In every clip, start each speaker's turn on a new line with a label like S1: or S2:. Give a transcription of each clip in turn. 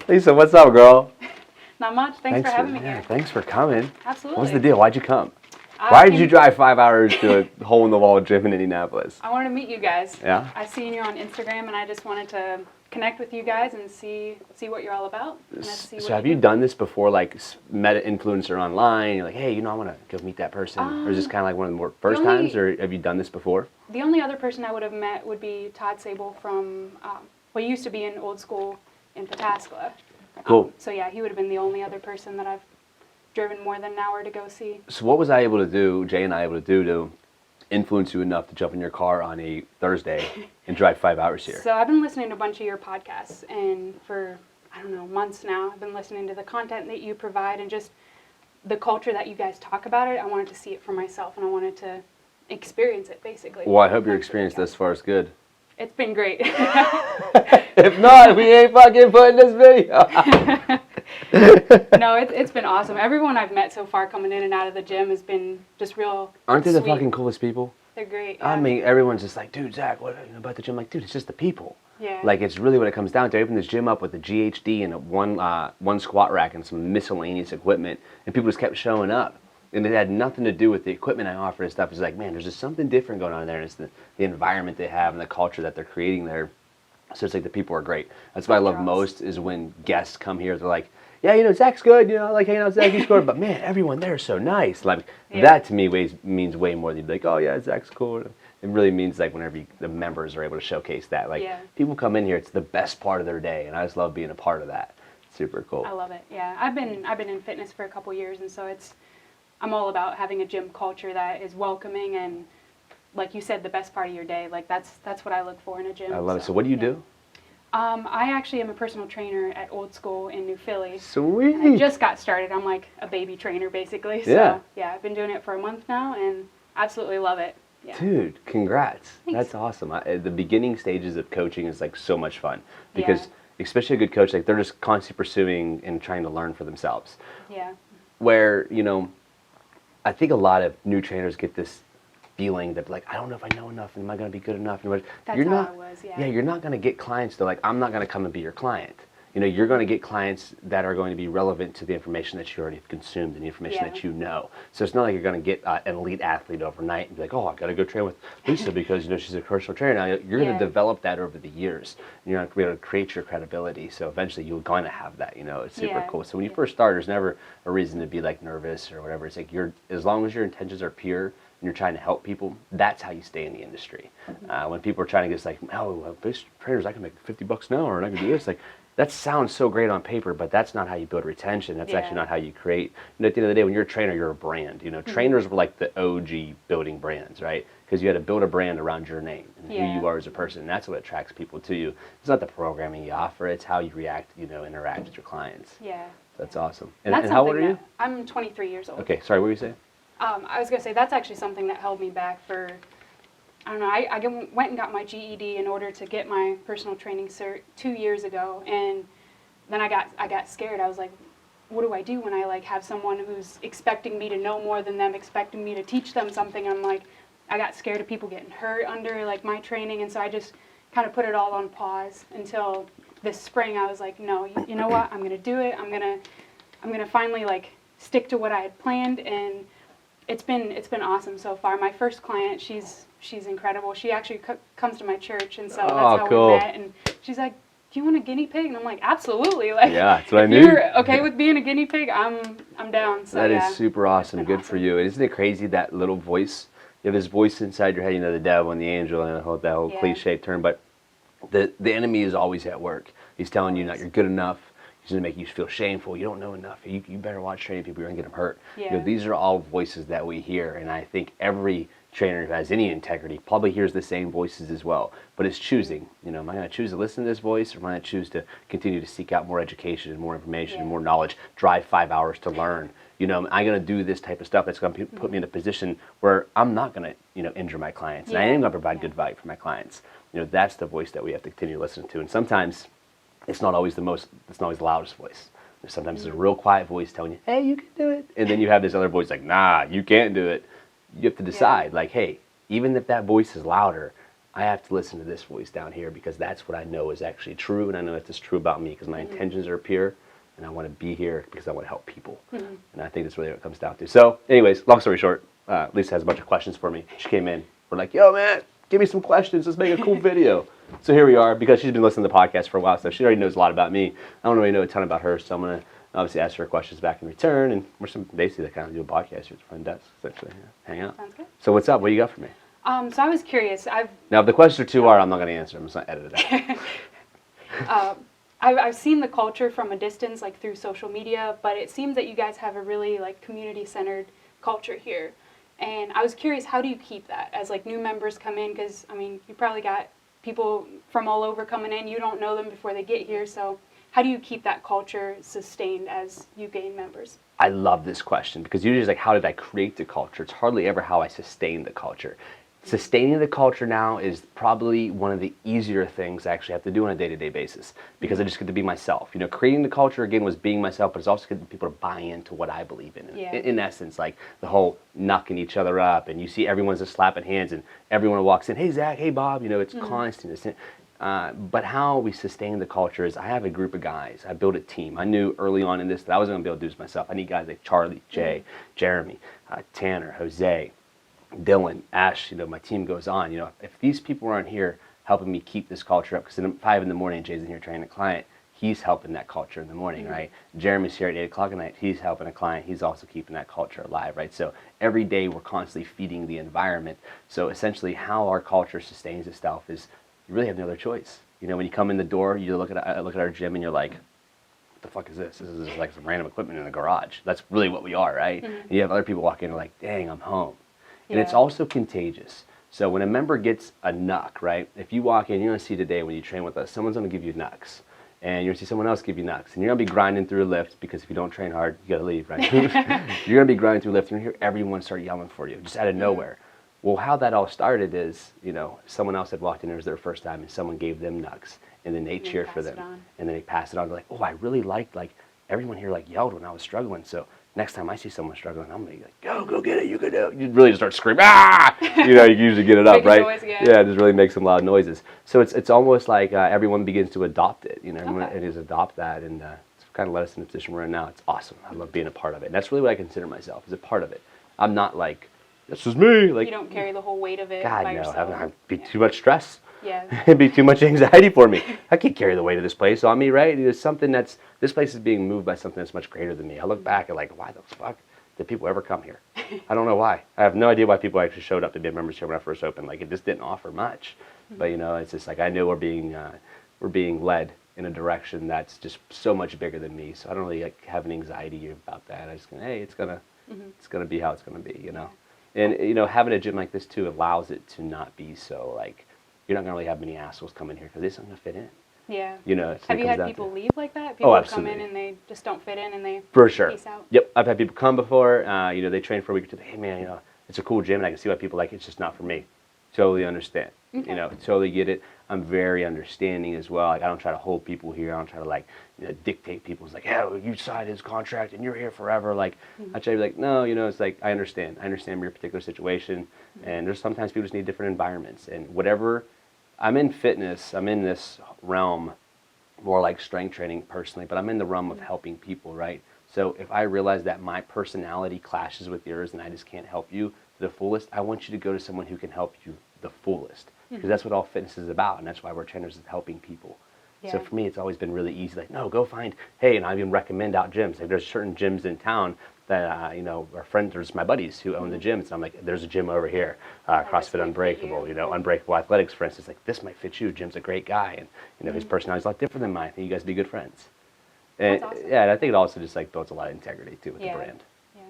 S1: Lisa, what's up, girl?
S2: Not much. Thanks for having me here.
S1: Thanks for coming.
S2: Absolutely.
S1: What's the deal? Why'd you come? Why did you drive 5 hours to a hole-in-the-wall gym in Indianapolis?
S2: I wanted to meet you guys.
S1: Yeah?
S2: I seen you on Instagram, and I just wanted to connect with you guys and see what you're all about. And see
S1: So
S2: what
S1: have you done this before, like met an influencer online, you're like, hey, I want to go meet that person? Or is this kind of like one of the more first times, or have you done this before?
S2: The only other person I would have met would be Todd Sable from, he used to be in Old School in Pataskala.
S1: Cool.
S2: So yeah, he would have been the only other person that I've driven more than an hour to go see.
S1: So what was I able to do, Jay and I able to do to influence you enough to jump in your car on a Thursday and drive 5 hours here?
S2: So I've been listening to a bunch of your podcasts, and for, I don't know, months now, I've been listening to the content that you provide and just the culture that you guys talk about it. I wanted to see it for myself, and I wanted to experience it, basically.
S1: Well, I hope your experience thus far is good.
S2: It's been great.
S1: If not, we ain't fucking putting this video.
S2: No, it's been awesome. Everyone I've met so far coming in and out of the gym has been just real
S1: Aren't they the
S2: sweet.
S1: fucking coolest people?
S2: They're great.
S1: I
S2: yeah.
S1: mean, everyone's just like, dude, Zach, what about the gym? Like, dude, it's just the people.
S2: Yeah.
S1: Like, it's really what it comes down to. I opened this gym up with a GHD and a one squat rack and some miscellaneous equipment, and people just kept showing up. And it had nothing to do with the equipment I offered and stuff. It's like, man, there's just something different going on there. And it's the environment they have and the culture that they're creating there. So it's like the people are great. That's what I love most is when guests come here. They're like, yeah, Zach's good. I like hanging out with Zach. He's good. But man, everyone there is so nice. Like that to me means way more than you'd be like, oh yeah, Zach's cool. It really means like whenever the members are able to showcase that. Like people come in here, it's the best part of their day, and I just love being a part of that. It's super cool.
S2: I love it. Yeah, I've been in fitness for a couple years, and so I'm all about having a gym culture that is welcoming and, like you said, the best part of your day. Like that's what I look for in a gym.
S1: I love it. So what do you do?
S2: I actually am a personal trainer at Old School in New Philly.
S1: Sweet.
S2: And I just got started. I'm like a baby trainer, basically. So, yeah, I've been doing it for a month now and absolutely love it. Yeah.
S1: Dude, congrats.
S2: Thanks.
S1: That's awesome. The beginning stages of coaching is like so much fun because especially a good coach, like they're just constantly pursuing and trying to learn for themselves.
S2: Yeah.
S1: Where, I think a lot of new trainers get this feeling that like, I don't know if I know enough, am I going to be good enough?
S2: That's how I was,
S1: Yeah, you're not going to get clients that like, I'm not going to come and be your client. You're going to get clients that are going to be relevant to the information that you already have consumed and the information that you know. So it's not like you're going to get an elite athlete overnight and be like, oh, I got to go train with Lisa because, she's a personal trainer. Now, you're going to develop that over the years. And you're going to be able to create your credibility. So eventually you're going to have that, It's super cool. So when you first start, there's never a reason to be like nervous or whatever. It's like as long as your intentions are pure, and you're trying to help people, that's how you stay in the industry. When people are trying to get like, oh, base trainers, I can make $50 an hour and I can do this. Like, that sounds so great on paper, but that's not how you build retention. That's actually not how you create. At the end of the day, when you're a trainer, you're a brand. Trainers were like the OG building brands, right? Because you had to build a brand around your name and who you are as a person. And that's what attracts people to you. It's not the programming you offer. It's how you react, interact with your clients.
S2: Yeah.
S1: That's awesome. And how old are you?
S2: I'm 23 years old.
S1: Okay, sorry, what were you saying?
S2: I was going to say, that's actually something that held me back for, I don't know, I went and got my GED in order to get my personal training cert 2 years ago, and then I got scared. I was like, what do I do when I have someone who's expecting me to know more than them, expecting me to teach them something? I'm like, I got scared of people getting hurt under my training, and so I just kind of put it all on pause until this spring. I was like, no, you know what? I'm going to do it. I'm going to finally stick to what I had planned, and it's been awesome so far. My first client, she's incredible. She actually comes to my church, and so that's how we met. And she's like, "Do you want a guinea pig?" And I'm like, "Absolutely!"
S1: Yeah, that's what I knew.
S2: If you're okay with being a guinea pig, I'm down. So
S1: that is super awesome. Good for you. Isn't it crazy that little voice? You have this voice inside your head. The devil and the angel, and that whole cliche term. But the enemy is always at work. He's telling you that you're good enough. He's going to make you feel shameful. You don't know enough. You better watch training people. You're going to get them hurt.
S2: Yeah.
S1: These are all voices that we hear, and I think every trainer who has any integrity probably hears the same voices as well. But it's choosing. Am I going to choose to listen to this voice, or am I going to choose to continue to seek out more education and more information and more knowledge, drive 5 hours to learn? Am I going to do this type of stuff that's going to put me in a position where I'm not going to, injure my clients, and I am going to provide good value for my clients? That's the voice that we have to continue listening to, and sometimes it's not always the loudest voice. Sometimes it's a real quiet voice telling you, hey, you can do it. And then you have this other voice like, nah, you can't do it. You have to decide, hey, even if that voice is louder, I have to listen to this voice down here because that's what I know is actually true, and I know that it's true about me because my intentions are pure, and I want to be here because I want to help people. And I think that's really what it comes down to. So anyways, long story short, Lisa has a bunch of questions for me. She came in. We're like, yo, man, give me some questions. Let's make a cool video. So here we are. Because she's been listening to the podcast for a while, so she already knows a lot about me. I don't really know a ton about her, so I'm going to obviously ask her questions back in return. And we're basically kind of do a podcast here at the front desk, essentially. Hang out.
S2: Sounds good.
S1: So what's up? What do you got for me?
S2: So I was curious.
S1: Now, if the questions are too hard, I'm not going to answer them. I'm just going to edit it out.
S2: I've seen the culture from a distance, like through social media, but it seems that you guys have a really like community-centered culture here. And I was curious, how do you keep that as like new members come in? Because I mean, you probably got people from all over coming in. You don't know them before they get here. So how do you keep that culture sustained as you gain members?
S1: I love this question because usually it's like, how did I create the culture? It's hardly ever how I sustain the culture. Sustaining the culture now is probably one of the easier things I actually have to do on a day-to-day basis because I just get to be myself. You know, creating the culture again was being myself, but it's also getting people to buy into what I believe in.
S2: Yeah.
S1: In essence, like the whole knocking each other up, and you see everyone's just slapping hands, and everyone walks in, hey Zach, hey Bob. You know, it's constant. But how we sustain the culture is I have a group of guys. I build a team. I knew early on in this that I wasn't going to be able to do this myself. I need guys like Charlie, Jay, Jeremy, Tanner, Jose, Dylan, Ash. You know, my team goes on. You know, if these people aren't here helping me keep this culture up, because at 5 in the morning, Jay's in here training a client, he's helping that culture in the morning, right? Jeremy's here at 8 o'clock at night, he's helping a client, he's also keeping that culture alive, right? So every day we're constantly feeding the environment. So essentially how our culture sustains itself is you really have no other choice. You know, when you come in the door, you look at our gym and you're like, what the fuck is this? This is just like some random equipment in a garage. That's really what we are, right? And you have other people walk in and are like, dang, I'm home. And it's also contagious. So when a member gets a knuck, right? If you walk in, you're going to see today when you train with us, someone's going to give you knucks. And you're going to see someone else give you knucks. And you're going to be grinding through a lift because if you don't train hard, you got to leave, right? You're going to be grinding through a lift and you hear everyone start yelling for you, just out of nowhere. Well, how that all started is, you know, someone else had walked in, it was their first time, and someone gave them knucks. And then they cheer for them. And then they pass it on. They're like, oh, I really liked, like, everyone here, like, yelled when I was struggling. So next time I see someone struggling, I'm going to be like, go get it, you can do it. You really just start screaming, ah! You know, you usually get it up, right?
S2: Noise, yeah,
S1: it just really makes some loud noises. So it's almost like everyone begins to adopt it, you know, everyone is adopt that, and it's kind of led us in the position we're in now. It's awesome. I love being a part of it. And that's really what I consider myself, is a part of it. I'm not like, this is me. Like,
S2: you don't carry the whole weight of it
S1: God,
S2: by
S1: no,
S2: yourself.
S1: It'd be too much stress.
S2: Yeah.
S1: It'd be too much anxiety for me. I can't carry the weight of this place on me, right? There's something this place is being moved by something that's much greater than me. I look back and like, why the fuck did people ever come here? I don't know why. I have no idea why people actually showed up to be a membership when I first opened. Like, it just didn't offer much. But, you know, it's just like, I know we're being led in a direction that's just so much bigger than me. So I don't really like have an anxiety about that. I just go, hey, it's gonna be how it's gonna be, you know. And, you know, having a gym like this too allows it to not be so like, you're not gonna really have many assholes come in here because they just aren't gonna fit in.
S2: Yeah.
S1: You know,
S2: have you had people leave like that? People come in and they just don't fit in and they
S1: for sure.
S2: Peace out.
S1: Yep, I've had people come before. You know, they train for a week or two. Hey man, you know, it's a cool gym, and I can see why people like it. It's just not for me. Totally understand.
S2: Okay.
S1: You know, totally get it. I'm very understanding as well. Like, I don't try to hold people here. I don't try to like, you know, dictate people. It's like, yeah, well, you signed his contract and you're here forever. Like, I try to be like, no, you know, it's like I understand. I understand your particular situation, and there's sometimes people just need different environments and whatever. I'm in fitness. I'm in this realm, more like strength training personally, but I'm in the realm of helping people, right? So if I realize that my personality clashes with yours and I just can't help you to the fullest, I want you to go to someone who can help you the fullest, because that's what all fitness is about, and that's why we're trainers, is helping people.
S2: Yeah.
S1: So for me, it's always been really easy. Like, no, go find, hey, and I even recommend out gyms. Like, there's certain gyms in town that, you know, our friends, there's my buddies who own the gyms, and I'm like, there's a gym over here, CrossFit Unbreakable, you know, Unbreakable Athletics, for instance. Like, this might fit you. Jim's a great guy, and, you know, his personality's a lot different than mine. I think you guys would be good friends. And,
S2: That's awesome.
S1: yeah, and I think it also just, like, builds a lot of integrity, too, with the brand.
S2: Yeah.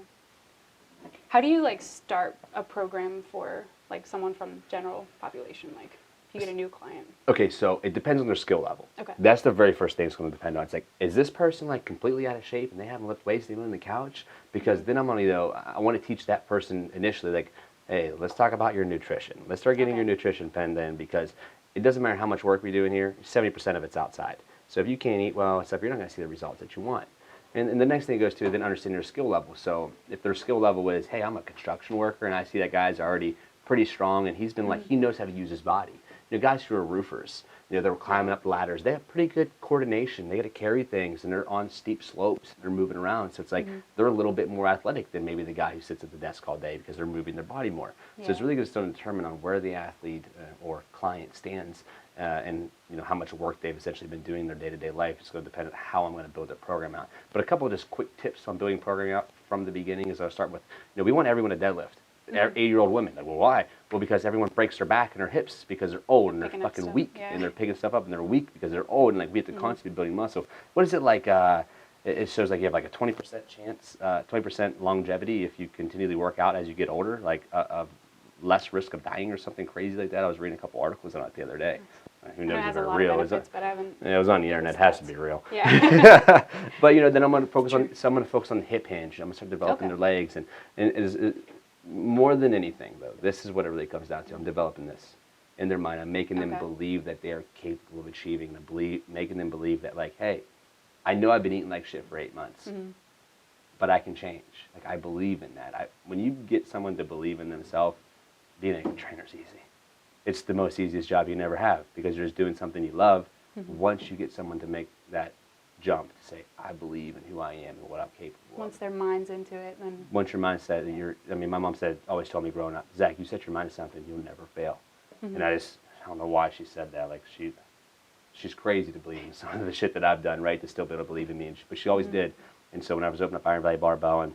S2: How do you, like, start a program for, like, someone from general population? Like, if you get a new client.
S1: Okay, so it depends on their skill level.
S2: Okay.
S1: That's the very first thing it's going to depend on. It's like, is this person like completely out of shape and they haven't lifted weights, they live on the couch? Because then I'm going to, I want to teach that person initially, like, hey, let's talk about your nutrition. Let's start getting your nutrition penned in, because it doesn't matter how much work we do in here, 70% of it's outside. So if you can't eat well and stuff, you're not going to see the results that you want. And the next thing it goes to then understanding their skill level. So if their skill level is, hey, I'm a construction worker and I see that guy's already pretty strong and he's been like, he knows how to use his body. guys who are roofers, they're climbing up ladders. They have pretty good coordination. They got to carry things, and they're on steep slopes. They're moving around, so it's like they're a little bit more athletic than maybe the guy who sits at the desk all day because they're moving their body more. So it's really going to determine on where the athlete or client stands, and how much work they've essentially been doing in their day-to-day life. It's going to depend on how I'm going to build a program out. But a couple of just quick tips on building programming out from the beginning is I'll start with, we want everyone to deadlift. 80-year-old women, like, well, why? Well, because everyone breaks their back and their hips because they're old and they're
S2: Picking up
S1: fucking
S2: stuff,
S1: weak, and they're picking stuff up and they're weak because they're old, and like we have to constantly be building muscle. What is it like? It shows like you have like a 20% chance, 20% longevity if you continually work out as you get older, like of less risk of dying or something crazy like that. I was reading a couple articles on it the other day. Who knows if they're real?
S2: But I haven't.
S1: It was on the internet. It has to be real.
S2: Yeah.
S1: But then I'm going to focus on. So I'm going to focus on the hip hinge. I'm going to start developing their legs, and more than anything, though, this is what it really comes down to. I'm developing this in their mind. I'm making them believe that they are capable of achieving, making them believe that, like, hey, I know I've been eating like shit for 8 months, but I can change. Like, I believe in that. When you get someone to believe in themselves, being a trainer is easy. It's the most easiest job you never have because you're just doing something you love. Once you get someone to make that jump to say, I believe in who I am and what I'm capable of.
S2: Once their mind's into it, then.
S1: Once your mind set, my mom always told me growing up, Zach, you set your mind to something, you'll never fail. And I don't know why she said that. Like, she's crazy to believe in some of the shit that I've done, right, to still be able to believe in me. But she always did. And so when I was opening up Iron Valley Barbell and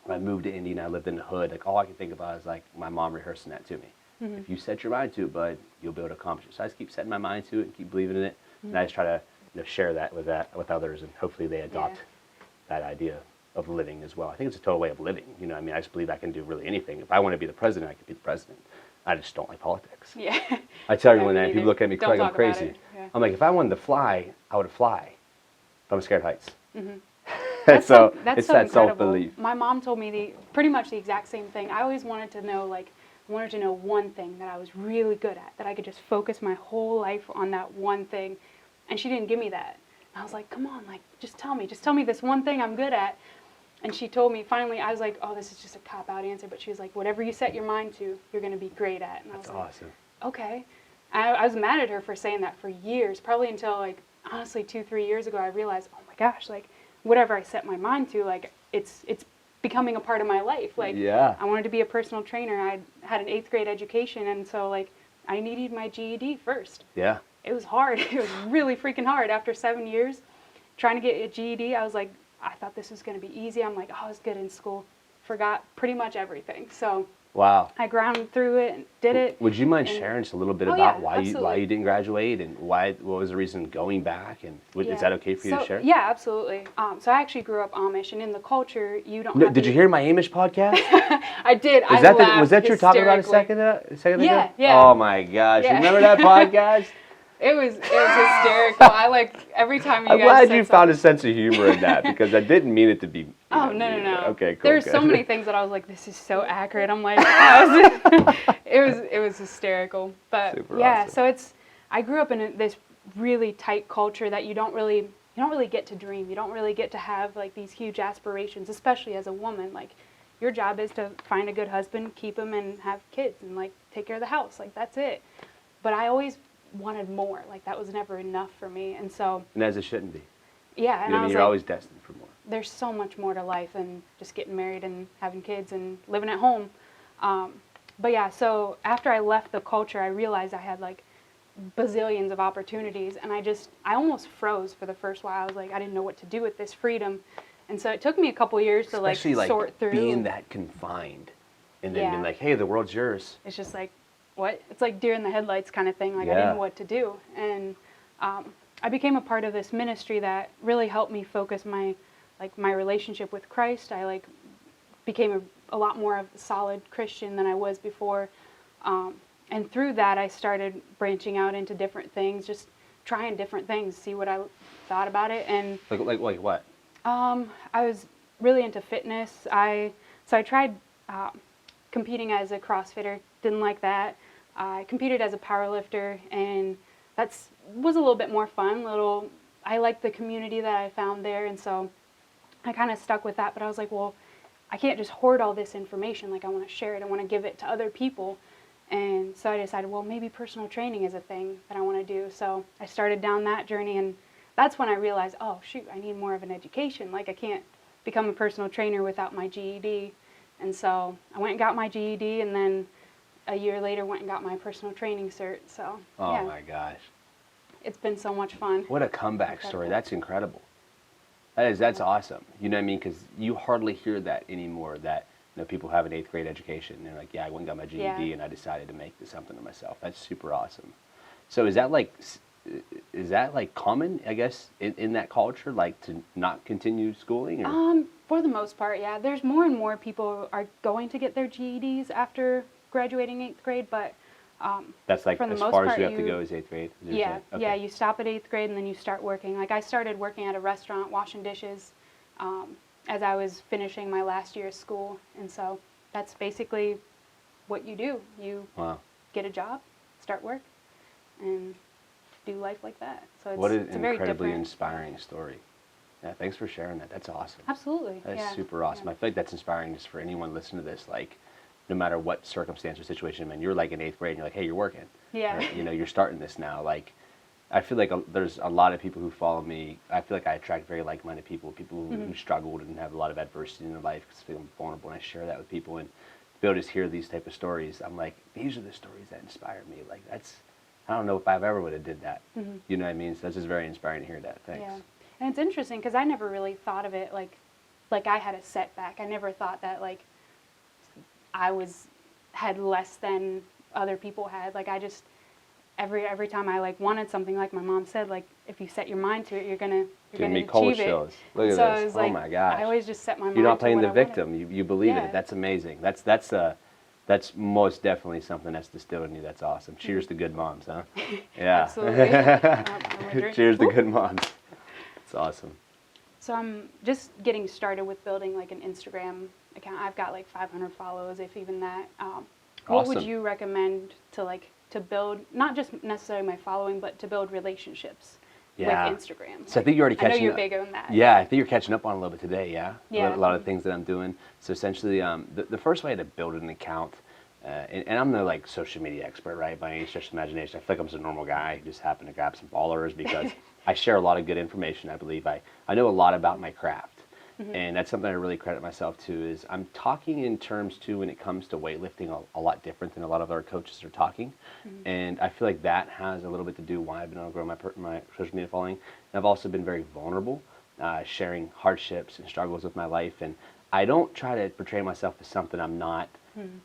S1: when I moved to Indy and I lived in the hood, like, all I could think about is like my mom rehearsing that to me. If you set your mind to it, bud, you'll be able to accomplish it. So I just keep setting my mind to it and keep believing in it. And I just try to share that with others, and hopefully they adopt that idea of living as well. I think it's a total way of living. I just believe I can do really anything. If I want to be the president, I can be the president. I just don't like politics.
S2: Yeah.
S1: I tell everyone that. People look at me
S2: Don't
S1: crazy. I'm
S2: talk about
S1: crazy.
S2: it. Yeah.
S1: I'm like, if I wanted to fly, I would fly. But I'm scared of heights.
S2: That's
S1: so
S2: that's
S1: it's
S2: so
S1: that
S2: incredible.
S1: self-belief.
S2: My mom told me pretty much the exact same thing. I always wanted to know, one thing that I was really good at, that I could just focus my whole life on that one thing. And she didn't give me that. And I was like, come on, just tell me this one thing I'm good at. And she told me, finally, I was like, oh, this is just a cop-out answer. But she was like, whatever you set your mind to, you're going to be great at. And
S1: That's
S2: I was
S1: awesome.
S2: like, okay. I was mad at her for saying that for years, probably until, honestly, 2-3 years ago, I realized, oh my gosh, whatever I set my mind to, it's becoming a part of my life. I wanted to be a personal trainer. I had an 8th grade education, and so, I needed my GED first.
S1: Yeah.
S2: It was hard. It was really freaking hard. After 7 years trying to get a GED, I was like, I thought this was going to be easy. I'm like, oh, I was good in school. Forgot pretty much everything. So
S1: wow.
S2: I ground through it and did it.
S1: Would you mind sharing just a little bit about why you didn't graduate and what was the reason going back? And is that okay for you to share?
S2: Yeah, absolutely. So I actually grew up Amish, and in the culture, you don't have
S1: Did you hear my Amish podcast?
S2: I did.
S1: Was that you talking about a second ago?
S2: Yeah.
S1: Oh my gosh.
S2: Yeah.
S1: Remember that podcast?
S2: It was hysterical. Every time you
S1: I'm
S2: guys
S1: glad
S2: said
S1: you found a sense of humor in that because I didn't mean it to be.
S2: Oh, no.
S1: Okay, cool.
S2: There's so many things that I was like, this is so accurate. I'm like, it was hysterical. But
S1: Super
S2: yeah,
S1: awesome.
S2: so I grew up in this really tight culture that you don't really get to dream. You don't really get to have these huge aspirations, especially as a woman. Your job is to find a good husband, keep him, and have kids, and take care of the house. That's it. But I always wanted more. That was never enough for me, and so.
S1: And as it shouldn't be.
S2: Yeah, and I was
S1: you're always destined for more.
S2: There's so much more to life than just getting married and having kids and living at home. But yeah, so after I left the culture, I realized I had bazillions of opportunities, and I almost froze for the first while. I was like, I didn't know what to do with this freedom, and so it took me a couple years to
S1: Especially
S2: sort through.
S1: being that confined, and then being like, hey, the world's yours.
S2: It's just what? It's like deer in the headlights kind of thing. I didn't know what to do, and I became a part of this ministry that really helped me focus my relationship with Christ. I became a lot more of a solid Christian than I was before, and through that I started branching out into different things, just trying different things, see what I thought about it, and
S1: like what?
S2: I was really into fitness. So I tried competing as a CrossFitter. Didn't like that. I competed as a powerlifter, and was a little bit more fun. I liked the community that I found there, and so I kind of stuck with that. But I was like, well, I can't just hoard all this information. I want to share it. I want to give it to other people. And so I decided, well, maybe personal training is a thing that I want to do. So I started down that journey, and that's when I realized, oh, shoot, I need more of an education. Like, I can't become a personal trainer without my GED. And so I went and got my GED, and then a year later went and got my personal training cert. So,
S1: Oh
S2: yeah,
S1: my gosh.
S2: it's been so much fun.
S1: What a comeback story.
S2: Incredible.
S1: That's incredible. That's awesome. You know what I mean? Because you hardly hear that anymore, that people have an 8th grade education. And they're like, yeah, I went and got my GED
S2: Yeah.
S1: and I decided to make this something of myself. That's super awesome. So is that like common, I guess, in that culture, like to not continue schooling? Or?
S2: For the most part, yeah. There's more and more people are going to get their GEDs after graduating 8th grade, but
S1: That's like
S2: for the
S1: as
S2: most
S1: far as
S2: part,
S1: you have to
S2: you-
S1: go is 8th grade? Is what you're
S2: yeah,
S1: saying? Okay.
S2: yeah, you stop at 8th grade and then you start working. Like, I started working at a restaurant, washing dishes, as I was finishing my last year of school. And so that's basically what you do. You
S1: Wow.
S2: get a job, start work, and do life like that. So
S1: What an
S2: it's a very
S1: incredibly
S2: different.
S1: inspiring story. Yeah, thanks for sharing that. That's awesome.
S2: Absolutely.
S1: That's
S2: yeah.
S1: super awesome.
S2: Yeah.
S1: I feel like that's inspiring just for anyone listening to this. Like, no matter what circumstance or situation, man, you're like in 8th grade and you're like, hey, you're working.
S2: Yeah.
S1: Or, you're starting this now. Like, I feel like there's a lot of people who follow me. I feel like I attract very like-minded people who struggled and have a lot of adversity in their life because they feel vulnerable, and I share that with people. And to be able to just hear these type of stories, I'm like, these are the stories that inspire me. Like, I don't know if I've ever would have did that. You know what I mean? So that's just very inspiring to hear that. Thanks.
S2: Yeah. And it's interesting because I never really thought of it like I had a setback. I never thought that like I had less than other people had. Like, I just every time I like wanted something, like my mom said, like if you set your mind to it, you're gonna
S1: Giving me
S2: achieve
S1: cold
S2: it.
S1: chills. Look at
S2: So I
S1: this.
S2: was
S1: Oh
S2: like,
S1: my gosh.
S2: I always just set my mind.
S1: You're not
S2: to
S1: playing
S2: what
S1: the
S2: I wanted.
S1: victim. You believe in
S2: Yeah.
S1: it. That's amazing. That's most definitely something that's distilled in you. That's awesome. Cheers to good moms, huh? Yeah.
S2: Absolutely. I'm a drink.
S1: Cheers to
S2: Whoop.
S1: good moms. It's awesome.
S2: So I'm just getting started with building like an Instagram account. I've got like 500 follows, if even that. What would
S1: Awesome.
S2: you recommend to build, not just necessarily my following, but to build relationships
S1: Yeah.
S2: with Instagram?
S1: So I think you're already
S2: I know
S1: catching
S2: you're
S1: up.
S2: big on that.
S1: Yeah, I think you're catching up on a little bit today, yeah?
S2: Yeah.
S1: A lot of things that I'm doing. So essentially, the first way to build an account, and I'm no like social media expert, right, by any stretch of the imagination. I feel like I'm just a normal guy who just happened to grab some followers because I share a lot of good information, I believe. I know a lot about my craft. And that's something I really credit myself to is I'm talking in terms too when it comes to weightlifting a lot different than a lot of our coaches are talking. And I feel like that has a little bit to do why I've been able to grow my social media following. And I've also been very vulnerable, sharing hardships and struggles with my life. And I don't try to portray myself as something I'm not,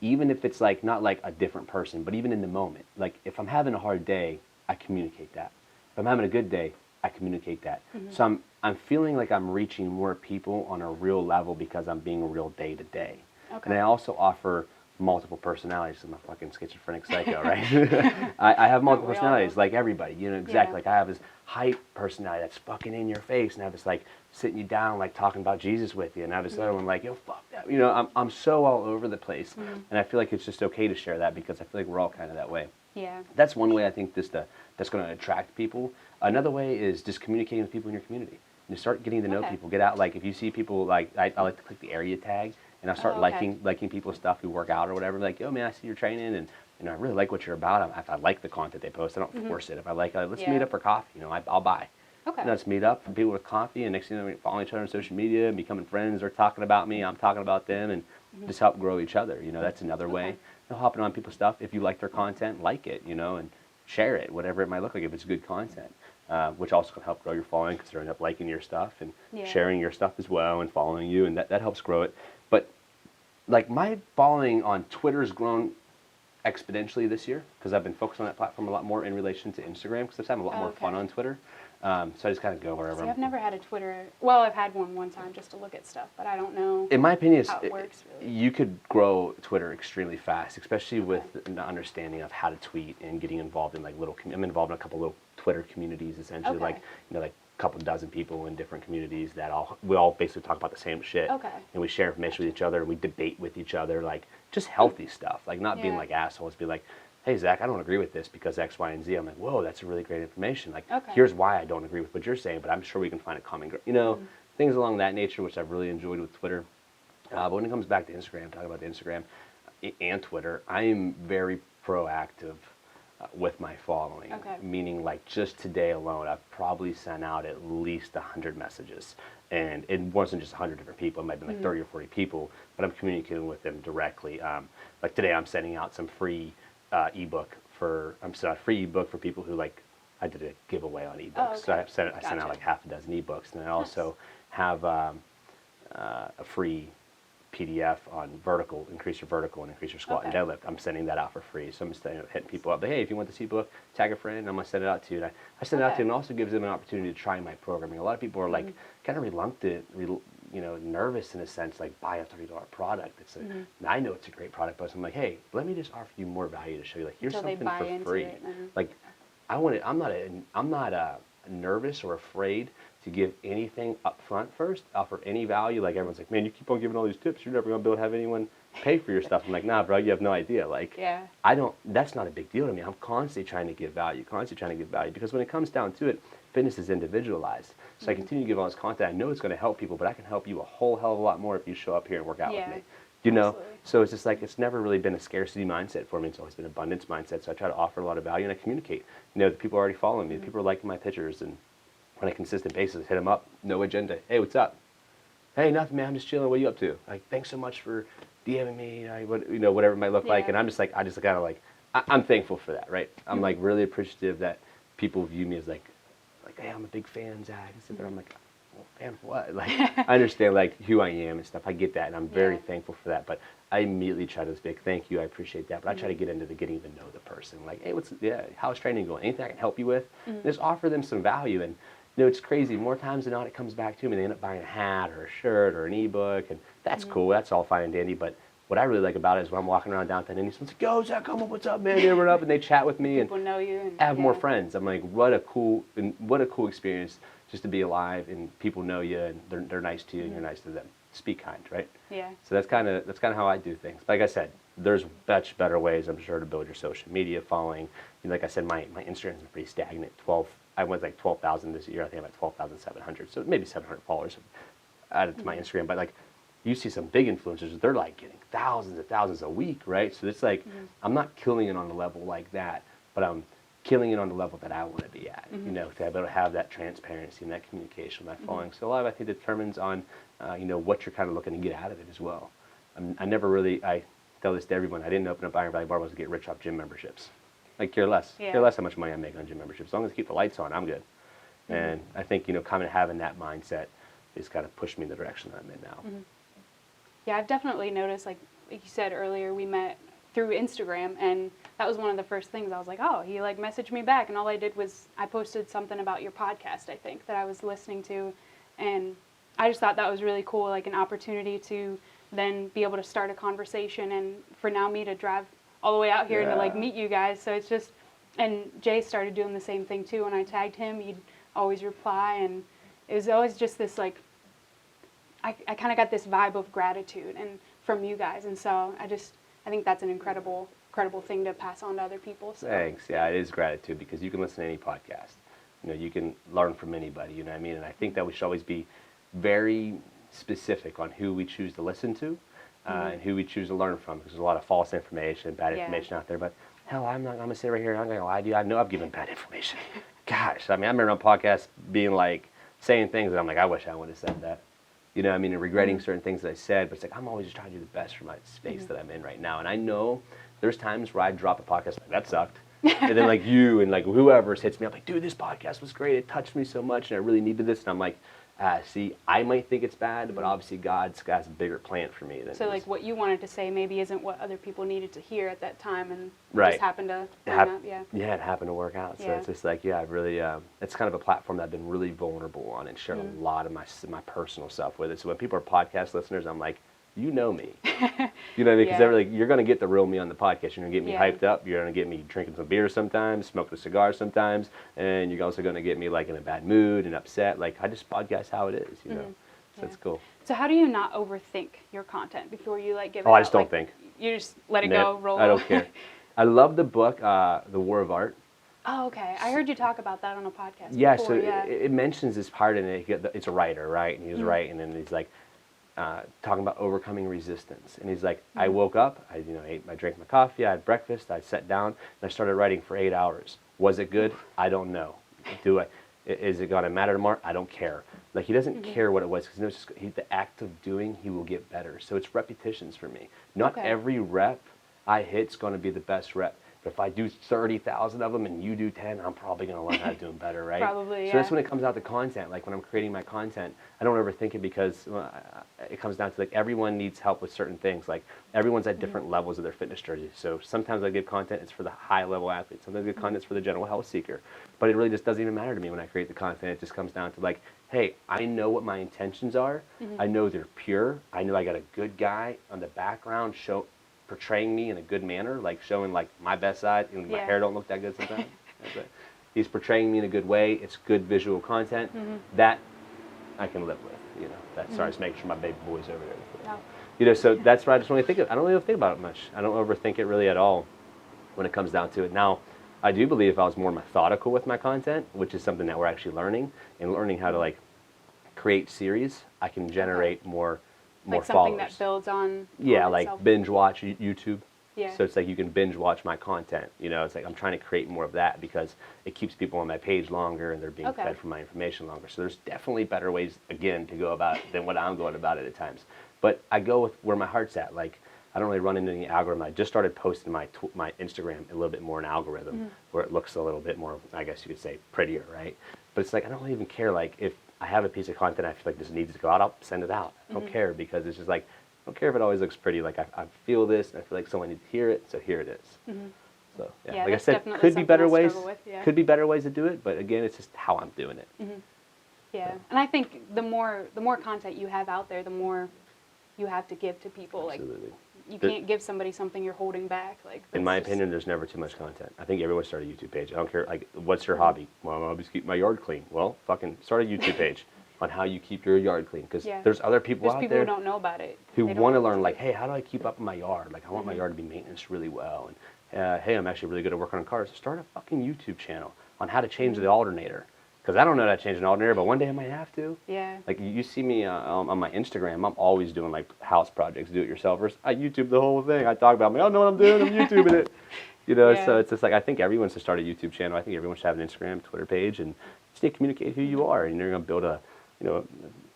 S1: even if it's like not like a different person, but even in the moment. Like if I'm having a hard day, I communicate that. If I'm having a good day, I communicate that. So I'm feeling like I'm reaching more people on a real level because I'm being real day to day.
S2: Okay.
S1: And I also offer multiple personalities. I'm a fucking schizophrenic psycho, right? I have multiple
S2: we all
S1: personalities,
S2: do.
S1: like everybody. Exactly.
S2: Yeah.
S1: Like I have this hype personality that's fucking in your face, and I have this like sitting you down, like talking about Jesus with you, and I have this other one like, yo, fuck that. I'm so all over the place, and I feel like it's just okay to share that because I feel like we're all kind of that way.
S2: Yeah.
S1: That's one way I think that's going to attract people. Another way is just communicating with people in your community. You start getting to know
S2: Okay.
S1: people. Get out, like if you see people, like I like to click the area tag, and I start
S2: Oh, okay.
S1: liking people's stuff who work out or whatever. Like, yo man, I see you're training, and I really like what you're about. If I like the content they post, I don't force it. If I like, let's
S2: Yeah.
S1: meet up for coffee. I'll buy.
S2: Okay.
S1: Let's meet up for people with coffee, and next thing you know, we're following each other on social media, and becoming friends. They're talking about me, I'm talking about them, and just help grow each other. That's another way.
S2: Okay.
S1: Hopping on people's stuff. If you like their content, like it, and share it, whatever it might look like, if it's good content, which also can help grow your following because they're end up liking your stuff and
S2: Yeah.
S1: sharing your stuff as well and following you, and that helps grow it. But like my following on Twitter's grown exponentially this year because I've been focused on that platform a lot more in relation to Instagram because I'm having a lot more
S2: Okay.
S1: fun on Twitter. So I just kind of go wherever.
S2: See, I've never had a Twitter. Well, I've had one time just to look at stuff, but I don't know.
S1: In my opinion,
S2: how it works, really.
S1: you could grow Twitter extremely fast, especially with an understanding of how to tweet and getting involved in like little. I'm involved in a couple little Twitter communities, essentially,
S2: Okay.
S1: like a couple dozen people in different communities that we all basically talk about the same shit.
S2: Okay.
S1: And we share information with each other. And we debate with each other, like just healthy stuff, like not being
S2: Yeah.
S1: like assholes. Be like, hey Zach, I don't agree with this because X, Y, and Z. I'm like, whoa, that's a really great information. Like,
S2: Okay.
S1: here's why I don't agree with what you're saying, but I'm sure we can find a common ground. Things along that nature, which I've really enjoyed with Twitter. But when it comes back to Instagram, talking about the Instagram and Twitter, I am very proactive with my following.
S2: Okay.
S1: Meaning, like, just today alone, I've probably sent out at least 100 messages. And it wasn't just 100 different people, it might have been like 30 or 40 people, but I'm communicating with them directly. Like today, I'm sending out some free ebook I'm sending out a free ebook for people who, like, I did a giveaway on ebooks.
S2: Oh, okay.
S1: So I sent out
S2: Gotcha.
S1: like half a dozen ebooks. And I also have a free PDF on vertical, increase your vertical and increase your squat and
S2: Okay.
S1: deadlift. I'm sending that out for free. So I'm hitting people up. But hey, if you want this ebook, tag a friend. I'm gonna send it out to you. And I send it out to
S2: Okay.
S1: you, and it also gives them an opportunity to try my programming. A lot of people are like kind of reluctant, nervous in a sense, like buy a $30 product. And I know it's a great product, but I'm like, hey, let me just offer you more value to show you. Like, here's
S2: Until they
S1: something
S2: buy
S1: for
S2: into
S1: free.
S2: it, and-
S1: Like, I'm not nervous or afraid to give anything up front first, offer any value. Like, everyone's like, man, you keep on giving all these tips, you're never gonna be able to have anyone pay for your stuff. I'm like, nah, bro, you have no idea. Like,
S2: Yeah.
S1: that's not a big deal to me. I'm constantly trying to give value, because when it comes down to it, fitness is individualized. So I continue to give all this content. I know it's gonna help people, but I can help you a whole hell of a lot more if you show up here and work out
S2: Yeah.
S1: with me. You know?
S2: Absolutely.
S1: So it's just like, it's never really been a scarcity mindset for me. It's always been an abundance mindset. So I try to offer a lot of value, and I communicate. The people are already following me. The people are liking my pictures, and on a consistent basis, hit them up, no agenda. Hey, what's up? Hey, nothing, man. I'm just chilling. What are you up to? Like, thanks so much for DMing me. Whatever it might look like.
S2: Yeah.
S1: And I'm just like, I just kind of like, I'm thankful for that, right? I'm like really appreciative that people view me as like, hey, I'm a big fan, Zach. And sit there, I'm like, well, fan of what? Like, I understand like who I am and stuff. I get that, and I'm very thankful for that. But I immediately try to speak, thank you, I appreciate that. But I try to get into the getting to know the person. Like, hey, how's training going? Anything I can help you with? Just offer them some value. And it's crazy. More times than not, it comes back to me. They end up buying a hat or a shirt or an ebook, and that's cool. That's all fine and dandy. But what I really like about it is when I'm walking around downtown Indy, someone's like, yo, Zach, come on, what's up, man? They run up and they chat with me, and
S2: People know you. And,
S1: I have more friends. I'm like, what a cool experience just to be alive, and people know you, and they're nice to you, and you're nice to them. Speak kind, right?
S2: Yeah.
S1: So that's kind of how I do things. Like I said, there's much better ways, I'm sure, to build your social media following. Like I said, my Instagram's been pretty stagnant. I went like 12,000 this year. I think I'm at 12,700. So maybe 700 followers added to my Instagram. But like, you see some big influencers, they're like getting thousands and thousands a week, right? So it's like, I'm not killing it on a level like that, but I'm killing it on the level that I want to be at, to be able to have that transparency and that communication with my following. So a lot of it, I think, determines on, what you're kind of looking to get out of it as well. I tell this to everyone, I didn't open up Iron Valley Barbells to get rich off gym memberships. Like, care less.
S2: Yeah.
S1: Care less how much money I make on gym memberships. As long as I keep the lights on, I'm good. And I think, kind of having that mindset is kind of pushed me in the direction that I'm in now.
S2: Yeah, I've definitely noticed, like you said earlier, we met through Instagram, and that was one of the first things. I was like, oh, he like messaged me back, and all I did was I posted something about your podcast, I think, that I was listening to, and I just thought that was really cool, like an opportunity to then be able to start a conversation, and for now me to drive all the way out here and to like
S1: Yeah.
S2: meet you guys. So it's just, and Jay started doing the same thing too. When I tagged him, he'd always reply, and it was always just this like, I kind of got this vibe of gratitude and from you guys, and so I think that's an incredible thing to pass on to other people. So.
S1: Thanks. Yeah, it is gratitude, because you can listen to any podcast. You can learn from anybody, you know what I mean? And I think that we should always be very specific on who we choose to listen to and who we choose to learn from, because there's a lot of false information, bad information out there. But hell, I'm going to sit right here and I'm going to lie to you. I know I've given bad information. Gosh, I mean, I remember on podcasts being like, saying things that I'm like, I wish I would have said that. You know what I mean? And regretting certain things that I said, but it's like, I'm always just trying to do the best for my space that I'm in right now. And I know there's times where I drop a podcast like, that sucked. And then like you and like whoever hits me up like, dude, this podcast was great. It touched me so much and I really needed this. And I'm like, see, I might think it's bad, but obviously God's got a bigger plan for me. Than
S2: So like what you wanted to say maybe isn't what other people needed to hear at that time, and
S1: Right.
S2: just happened to bring up, yeah.
S1: Yeah, it happened to work out. So
S2: Yeah.
S1: it's just like, yeah, I've really, it's kind of a platform that I've been really vulnerable on and shared a lot of my personal stuff with it. So when people are podcast listeners, I'm like, you know me. You know what I mean? Because
S2: Yeah.
S1: they're like, you're going to get the real me on the podcast. You're going to get me
S2: Yeah.
S1: hyped up. You're going to get me drinking some beer sometimes, smoking a cigar sometimes. And you're also going to get me like in a bad mood and upset. Like, I just podcast how it is, you know? So
S2: Yeah.
S1: it's cool.
S2: So how do you not overthink your content before you like give it
S1: Oh, I
S2: out?
S1: just don't
S2: Like,
S1: think.
S2: You just let it
S1: Nah,
S2: go, roll.
S1: I don't care. I love the book, The War of Art.
S2: Oh, okay. I heard you talk about that on a podcast
S1: Yeah,
S2: before,
S1: so
S2: yeah.
S1: it mentions this part in it. It's a writer, right? And he was writing, and he's like, talking about overcoming resistance. And he's like, I woke up, I drank my coffee, I had breakfast, I sat down, and I started writing for 8 hours. Was it good? I don't know. Is it going to matter tomorrow? I don't care. Like, he doesn't care what it was, because he knows the act of doing, he will get better. So it's repetitions for me. Not every rep I hit's going to be the best rep. But if I do 30,000 of them and you do 10, I'm probably going to learn how to do them better, right?
S2: Probably,
S1: So that's when it comes out to content. Like, when I'm creating my content, I don't overthink it, because it comes down to, like, everyone needs help with certain things. Like, everyone's at different levels of their fitness journey. So sometimes I give content, it's for the high-level athlete. Sometimes I give content for the general health seeker. But it really just doesn't even matter to me when I create the content. It just comes down to, like, hey, I know what my intentions are. I know they're pure. I know I got a good guy on the background portraying me in a good manner, like showing like my best side. My hair don't look that good sometimes. But he's portraying me in a good way. It's good visual content that I can live with. Sorry, just making sure my baby boy's over there.
S2: No.
S1: So that's why I just want to think of. I don't really think about it much. I don't overthink it really at all when it comes down to it. Now, I do believe if I was more methodical with my content, which is something that we're actually learning, and learning how to like create series, I can generate more
S2: like
S1: followers.
S2: Something that builds on
S1: like
S2: itself.
S1: binge watch YouTube.
S2: Yeah.
S1: So it's like you can binge watch my content. It's like I'm trying to create more of that, because it keeps people on my page longer, and they're being fed from my information longer. So there's definitely better ways, again, to go about it than what I'm going about it at times. But I go with where my heart's at. Like, I don't really run into any algorithm. I just started posting my Instagram a little bit more in algorithm, where it looks a little bit more, I guess you could say, prettier, right? But it's like I don't even care. Like, if I have a piece of content I feel like this needs to go out, I'll send it out. I don't care, because it's just like, I don't care if it always looks pretty. Like, I feel this, and I feel like someone needs to hear it, so here it is. So
S2: Yeah,
S1: like I said,
S2: definitely
S1: could be better
S2: something I
S1: ways.
S2: struggle with, yeah.
S1: Could be better ways to do it, but again, it's just how I'm doing it.
S2: Yeah, and I think the more content you have out there, the more you have to give to people.
S1: Absolutely.
S2: Like, you can't give somebody something you're holding back. Like,
S1: In my opinion, there's never too much content. I think everyone start a YouTube page. I don't care. Like, what's your hobby? Well, my hobby is keep my yard clean. Well, fucking start a YouTube page on how you keep your yard clean, because there's other people out there
S2: who don't know about it,
S1: who want to learn. Like, hey, how do I keep up in my yard? Like, I want my yard to be maintained really well. And hey, I'm actually really good at working on cars. Start a fucking YouTube channel on how to change the alternator. Because I don't know how to change an alternator, but one day I might have to.
S2: Yeah.
S1: Like, you see me on my Instagram, I'm always doing like house projects, do-it-yourselfers. I YouTube the whole thing. I talk about, I don't know what I'm doing, I'm YouTubing it. So it's just like, I think everyone should start a YouTube channel. I think everyone should have an Instagram, Twitter page, and just need to communicate who you are. And you're going to build a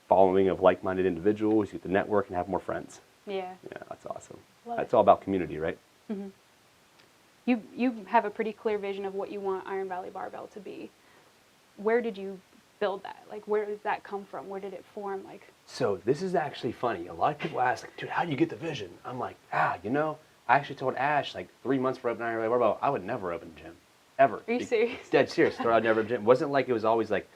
S1: following of like-minded individuals. You get to network and have more friends.
S2: Yeah.
S1: Yeah, that's awesome.
S2: Love
S1: That's
S2: it.
S1: all about community, right?
S2: You have a pretty clear vision of what you want Iron Valley Barbell to be. Where did you build that? Like, where did that come from? Where did it form? Like,
S1: So this is actually funny. A lot of people ask, like, dude, how do you get the vision? I'm like, I actually told Ash like 3 months for opening Iron Valley Barbell, I would never open a gym, ever.
S2: Are you serious?
S1: Dead serious. I'd never open a gym. It wasn't like it was always like,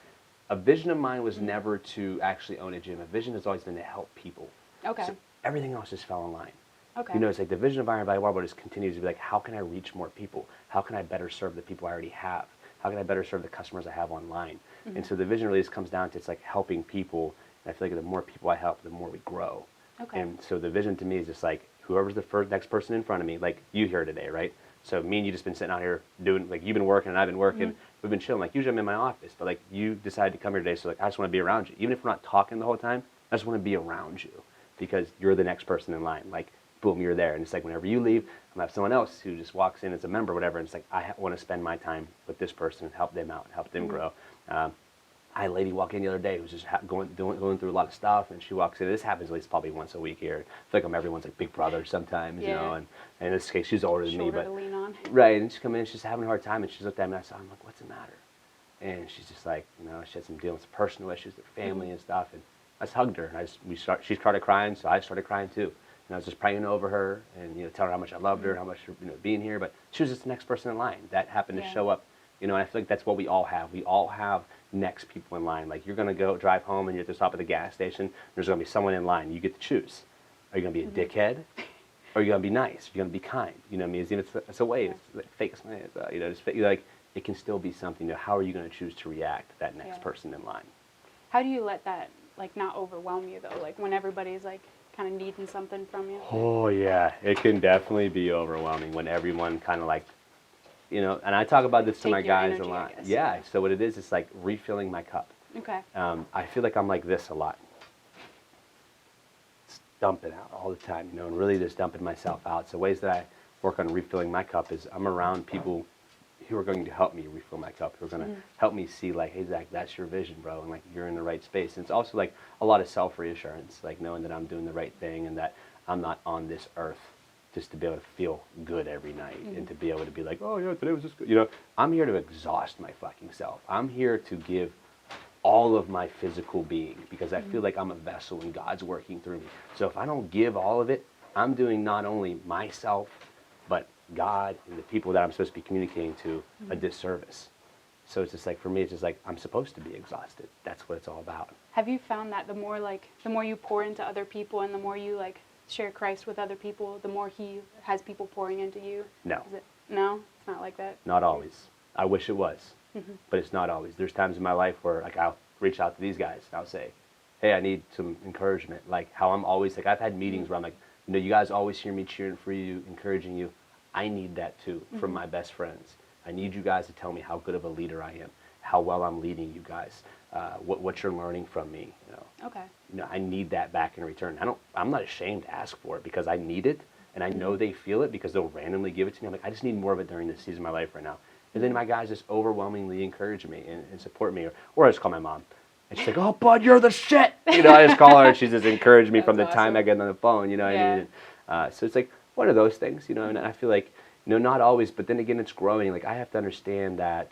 S1: a vision of mine was never to actually own a gym. A vision has always been to help people.
S2: Okay.
S1: So everything else just fell in line.
S2: Okay.
S1: It's like the vision of Iron Valley Barbell just continues to be like, how can I reach more people? How can I better serve the people I already have? How can I better serve the customers I have online? And so the vision really just comes down to, it's like helping people. And I feel like the more people I help, the more we grow.
S2: Okay.
S1: And so the vision to me is just like, whoever's the next person in front of me, like you here today, right? So me and you just been sitting out here doing, like, you've been working and I've been working. We've been chilling. Like, usually I'm in my office, but like you decided to come here today, so like I just want to be around you. Even if we're not talking the whole time, I just want to be around you, because you're the next person in line. Like, boom, you're there. And it's like, whenever you leave, I'm gonna have someone else who just walks in as a member or whatever, and it's like, I want to spend my time with this person and help them out and help them grow. I had a lady walk in the other day who was just going through a lot of stuff, and she walks in. This happens at least probably once a week here. I feel like I'm everyone's like big brother sometimes, and in this case, she's older than me, but
S2: to lean on.
S1: right. And she come in, she's having a hard time, and she looked at me, and I said, I'm like, what's the matter? And she's just like, she had some dealing with some personal issues with her family and stuff, and I just hugged her, and she started crying, so I started crying too. And I was just praying over her, and telling her how much I loved her, how much being here, but she was just the next person in line that happened to show up. And I feel like that's what we all have. We all have next people in line. Like, you're going to go drive home and you're at the top of the gas station. There's going to be someone in line. You get to choose. Are you going to be a dickhead? Or are you going to be nice? You're going to be kind. You know what I mean? It's a way. It's like fake. Like, it can still be something. How are you going to choose to react to that next person in line?
S2: How do you let that, like, not overwhelm you, though? Like, when everybody's, like, kind of needing something from you?
S1: Oh, yeah. It can definitely be overwhelming when everyone kind of, like, and I talk about this to my guys a lot. Yeah, so what it is, it's like refilling my cup.
S2: Okay.
S1: I feel like I'm like this a lot. dumping out all the time, you know, and really just dumping myself out. So ways that I work on refilling my cup is I'm around people who are going to help me refill my cup, who are going to help me see like, hey, Zach, that's your vision, bro, and like you're in the right space. And it's also like a lot of self-reassurance, like knowing that I'm doing the right thing and that I'm not on this earth just to be able to feel good every night and to be able to be like, oh yeah, today was just good. You know, I'm here to exhaust my fucking self. I'm here to give all of my physical being because I feel like I'm a vessel and God's working through me. So if I don't give all of it, I'm doing not only myself, but God and the people that I'm supposed to be communicating to a disservice. So it's just like, for me, it's just like, I'm supposed to be exhausted. That's what it's all about.
S2: Have you found that the more you pour into other people and the more you like share Christ with other people, the more he has people pouring into you?
S1: No,
S2: No? It's not like that?
S1: not always. I wish it was, but it's not always. There's times in my life where like I'll reach out to these guys and I'll say, hey, I need some encouragement. Like how I'm always like, I've had meetings where I'm like, you know, you guys always hear me cheering for you, encouraging you. I need that too from my best friends. I need you guys to tell me how good of a leader I am, how well I'm leading you guys, what you're learning from me. You know,
S2: Okay.
S1: you know, I need that back in return. I'm not ashamed to ask for it because I need it, and I know they feel it because they'll randomly give it to me. I'm like, I just need more of it during this season of my life right now. And then my guys just overwhelmingly encourage me and support me, or I just call my mom. And she's like, oh, bud, you're the shit. You know, I just call her and she's just encouraged me from the
S2: That's
S1: time I
S2: awesome.
S1: get on the phone, you know what I mean? So it's like one of those things, you know, and I feel like, you know, not always, but then again, it's growing. Like I have to understand that,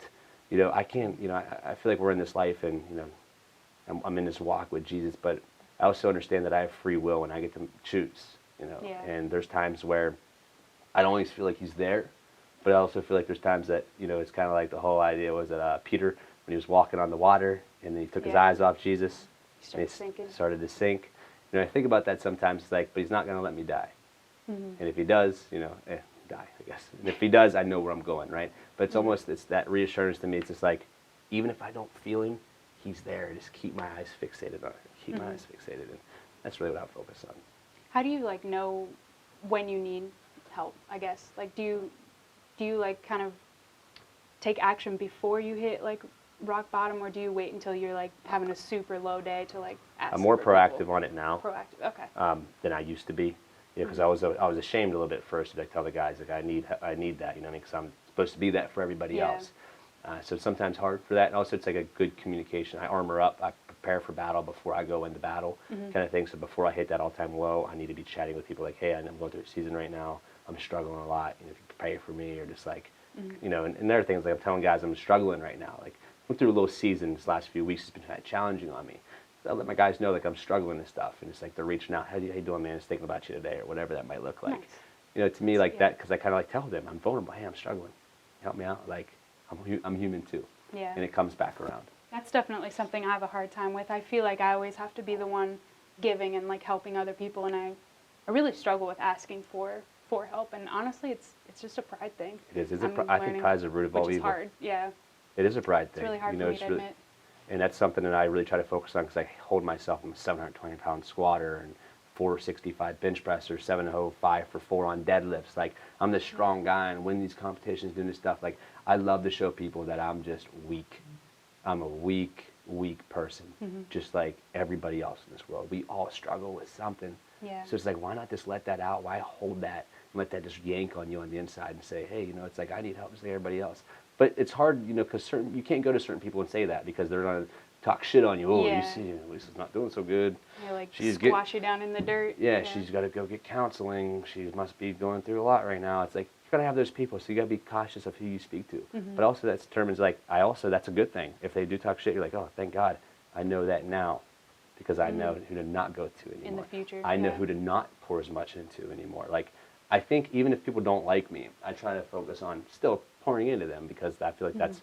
S1: you know, I can't, you know, I feel like we're in this life and, you know, I'm in this walk with Jesus, but I also understand that I have free will and I get to choose, you know, and there's times where I don't always feel like he's there, but I also feel like there's times that, you know, it's kind of like the whole idea was that Peter, when he was walking on the water and then he took his eyes off Jesus, and he started to sink. You know, I think about that sometimes, it's like, but he's not going to let me die. And if he does, you know, die, I guess. And if he does, I know where I'm going, right? But it's almost, it's that reassurance to me. It's just like, even if I don't feel him, he's there. Just keep my eyes fixated on it. Keep my eyes fixated. And that's really what I focus on.
S2: How do you like know when you need help, I guess? Like do you like kind of take action before you hit like rock bottom, or do you wait until you're like having a super low day to like ask?
S1: I'm more
S2: for
S1: proactive
S2: people?
S1: on it now.
S2: Proactive, okay.
S1: Than I used to be. You know, because I was ashamed a little bit at first to like tell the guys like I need that, you know, because I'm supposed to be that for everybody else. So it's sometimes hard for that, and also it's like a good communication. I armor up, I prepare for battle before I go into battle, kind of thing. So before I hit that all-time low, I need to be chatting with people like, hey, I'm going through a season right now. I'm struggling a lot. You know, if you pray for me, or just like, you know, and there are things like I'm telling guys I'm struggling right now. Like went through a little season this last few weeks. It's been kind of challenging on me. I let my guys know like I'm struggling and stuff, and it's like they're reaching out. How you doing, man? Just thinking about you today, or whatever that might look like.
S2: Nice.
S1: You know, to me like that, because I kind of like tell them I'm vulnerable. Hey, I'm struggling. Help me out. Like I'm human too.
S2: Yeah.
S1: And it comes back around.
S2: That's definitely something I have a hard time with. I feel like I always have to be the one giving and like helping other people, and I really struggle with asking for help. And honestly, it's just a pride thing.
S1: It is. I think pride is the root of all
S2: which is
S1: evil.
S2: hard. Yeah.
S1: It is a pride
S2: It's
S1: thing.
S2: really hard
S1: you
S2: for
S1: know,
S2: me to admit.
S1: And that's something that I really try to focus on because I hold myself. I'm a 720-pound squatter and 465 bench presser, 705 for 4 on deadlifts. Like I'm this strong guy and win these competitions, doing this stuff. Like I love to show people that I'm just weak. I'm a weak person, just like everybody else in this world. We all struggle with something.
S2: Yeah.
S1: So it's like, why not just let that out? Why hold that and let that just yank on you on the inside and say, hey, you know, it's like I need help just like everybody else. But it's hard, you know, because you can't go to certain people and say that because they're going to talk shit on you. Oh, you see, Lisa's not doing so good.
S2: Yeah, like
S1: She's
S2: squash you down in the dirt.
S1: Yeah, she's got to go get counseling. She must be going through a lot right now. It's like, you got to have those people, so you got to be cautious of who you speak to. But also that determines, like, that's a good thing. If they do talk shit, you're like, oh, thank God, I know that now because I know who to not go to anymore.
S2: In the future.
S1: I know who to not pour as much into anymore. Like, I think even if people don't like me, I try to focus on still pouring into them because I feel like that's,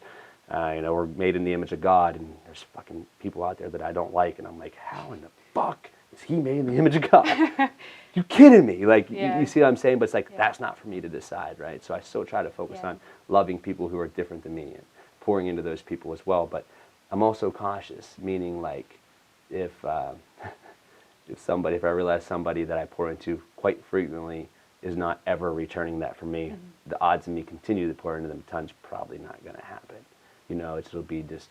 S1: you know, we're made in the image of God, and there's fucking people out there that I don't like, and I'm like, how in the fuck is he made in the image of God? You kidding me? Like, you see what I'm saying? But it's like, that's not for me to decide, right? So I still try to focus on loving people who are different than me and pouring into those people as well. But I'm also cautious, meaning like if I realize somebody that I pour into quite frequently is not ever returning that for me, the odds of me continue to pour into them tons probably not going to happen. You know, it'll be just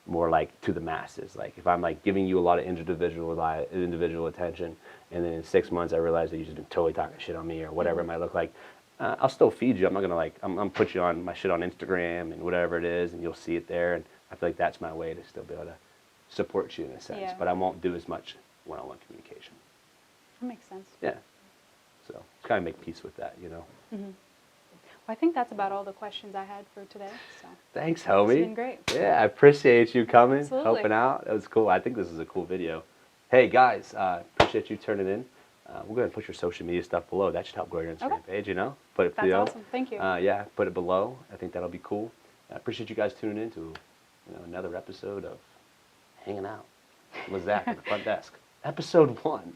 S1: more like to the masses. Like if I'm like giving you a lot of individual attention, and then in 6 months I realize that you've just been totally talking shit on me or whatever it might look like, I'll still feed you. I'm not gonna like I'm gonna put you on my shit on Instagram and whatever it is, and you'll see it there. And I feel like that's my way to still be able to support you in a sense.
S2: Yeah.
S1: But I won't do as much one-on-one communication.
S2: That makes sense.
S1: Yeah. So kind of make peace with that, you know.
S2: Well, I think that's about all the questions I had for today. So
S1: Thanks, homie.
S2: it's been great.
S1: Yeah, I appreciate you coming,
S2: Absolutely.
S1: helping out. That was cool. I think this is a cool video. Hey guys, appreciate you turning in. We're gonna put your social media stuff below. That should help grow your Instagram
S2: Okay.
S1: page. You know, put it
S2: That's awesome. Thank you.
S1: Yeah, put it below. I think that'll be cool. I appreciate you guys tuning in to another episode of Hanging Out with Zach at the front desk. Episode 1.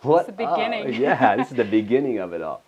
S1: What?
S2: the beginning.
S1: Yeah, this is the beginning of it all.